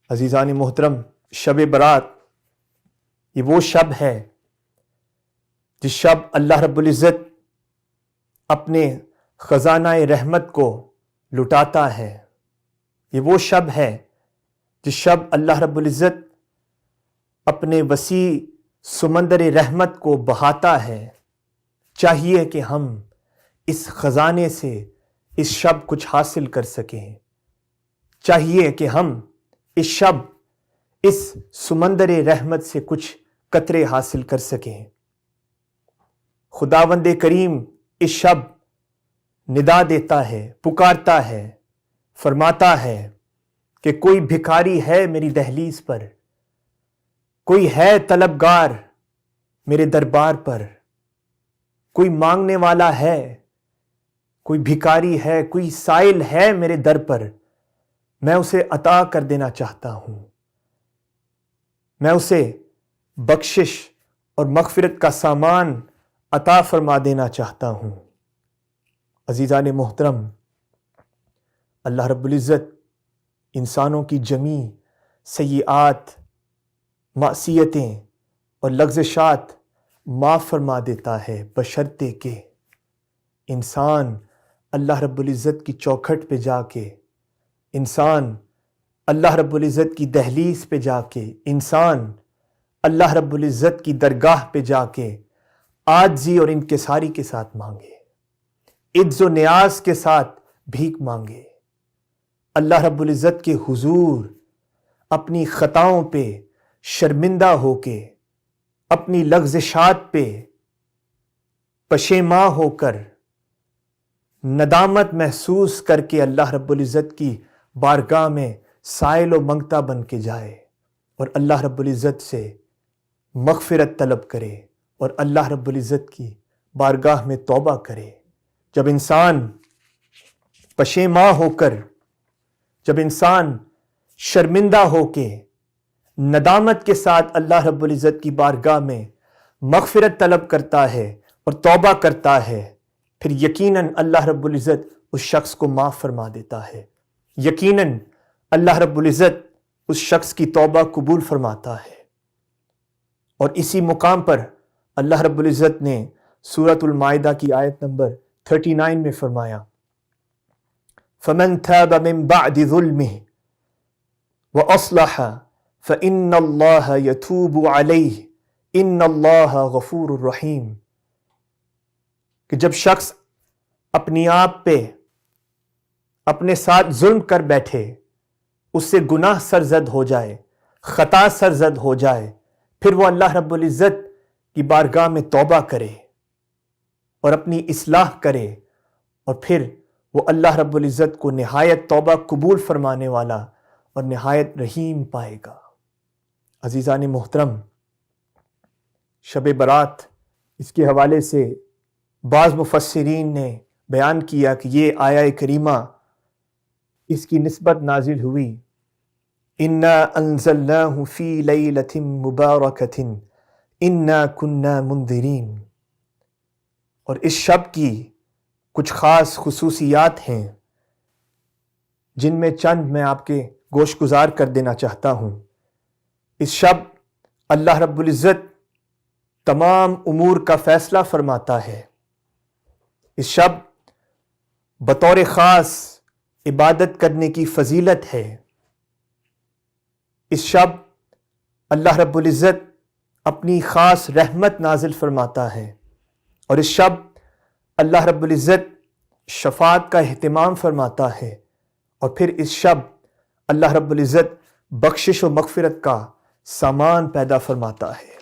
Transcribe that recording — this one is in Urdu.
عزیزان محترم، شب برات یہ وہ شب ہے جس شب اللہ رب العزت اپنے خزانہ رحمت کو لٹاتا ہے۔ یہ وہ شب ہے جس شب اللہ رب العزت اپنے وسیع سمندر رحمت کو بہاتا ہے۔ چاہیے کہ ہم اس خزانے سے اس شب کچھ حاصل کر سکیں، چاہیے کہ ہم اس شب اس سمندر رحمت سے کچھ قطرے حاصل کر سکیں۔ خداوند کریم اس شب ندا دیتا ہے، پکارتا ہے، فرماتا ہے کہ کوئی بھکاری ہے میری دہلیز پر، کوئی ہے طلبگار میرے دربار پر، کوئی مانگنے والا ہے، کوئی بھکاری ہے، کوئی سائل ہے میرے در پر، میں اسے عطا کر دینا چاہتا ہوں، میں اسے بخشش اور مغفرت کا سامان عطا فرما دینا چاہتا ہوں۔ عزیزان محترم، اللہ رب العزت انسانوں کی جمی سیئات، معصیتیں اور لغزشات معاف فرما دیتا ہے، بشرطے کہ انسان اللہ رب العزت کی چوکھٹ پہ جا کے، انسان اللہ رب العزت کی دہلیز پہ جا کے، انسان اللہ رب العزت کی درگاہ پہ جا کے عاجزی اور انکساری کے ساتھ مانگے، عجز و نیاز کے ساتھ بھیک مانگے، اللہ رب العزت کے حضور اپنی خطاؤں پہ شرمندہ ہو کے، اپنی لغزشات پہ پشیماں ہو کر، ندامت محسوس کر کے اللہ رب العزت کی بارگاہ میں سائل و منگتا بن کے جائے اور اللہ رب العزت سے مغفرت طلب کرے اور اللہ رب العزت کی بارگاہ میں توبہ کرے۔ جب انسان پشیماں ہو کر، جب انسان شرمندہ ہو کے ندامت کے ساتھ اللہ رب العزت کی بارگاہ میں مغفرت طلب کرتا ہے اور توبہ کرتا ہے، پھر یقیناً اللہ رب العزت اس شخص کو معاف فرما دیتا ہے، یقیناً اللہ رب العزت اس شخص کی توبہ قبول فرماتا ہے۔ اور اسی مقام پر اللہ رب العزت نے سورۃ المائدہ کی آیت نمبر 39 میں فرمایا، فَمَن تَابَ مِن بَعْدِ ظُلْمِهِ وَأَصْلَحَ فَإِنَّ اللَّهَ يَتُوبُ عَلَيْهِ إِنَّ اللَّهَ غَفُورٌ رَحِيمٌ، کہ جب شخص اپنی آپ پہ اپنے ساتھ ظلم کر بیٹھے، اس سے گناہ سرزد ہو جائے، خطا سرزد ہو جائے، پھر وہ اللہ رب العزت کی بارگاہ میں توبہ کرے اور اپنی اصلاح کرے، اور پھر وہ اللہ رب العزت کو نہایت توبہ قبول فرمانے والا اور نہایت رحیم پائے گا۔ عزیزان محترم، شب برات، اس کے حوالے سے بعض مفسرین نے بیان کیا کہ یہ آیہ کریمہ اس کی نسبت نازل ہوئی، اِنَّا أَنزَلْنَاهُ فِي لَيْلَةٍ مُبَارَكَةٍ إِنَّا كُنَّا مُنذِرِينَ، اور اس شب کی کچھ خاص خصوصیات ہیں جن میں چند میں آپ کے گوش گزار کر دینا چاہتا ہوں۔ اس شب اللہ رب العزت تمام امور کا فیصلہ فرماتا ہے۔ اس شب بطور خاص عبادت کرنے کی فضیلت ہے۔ اس شب اللہ رب العزت اپنی خاص رحمت نازل فرماتا ہے، اور اس شب اللہ رب العزت شفاعت کا اہتمام فرماتا ہے، اور پھر اس شب اللہ رب العزت بخشش و مغفرت کا سامان پیدا فرماتا ہے۔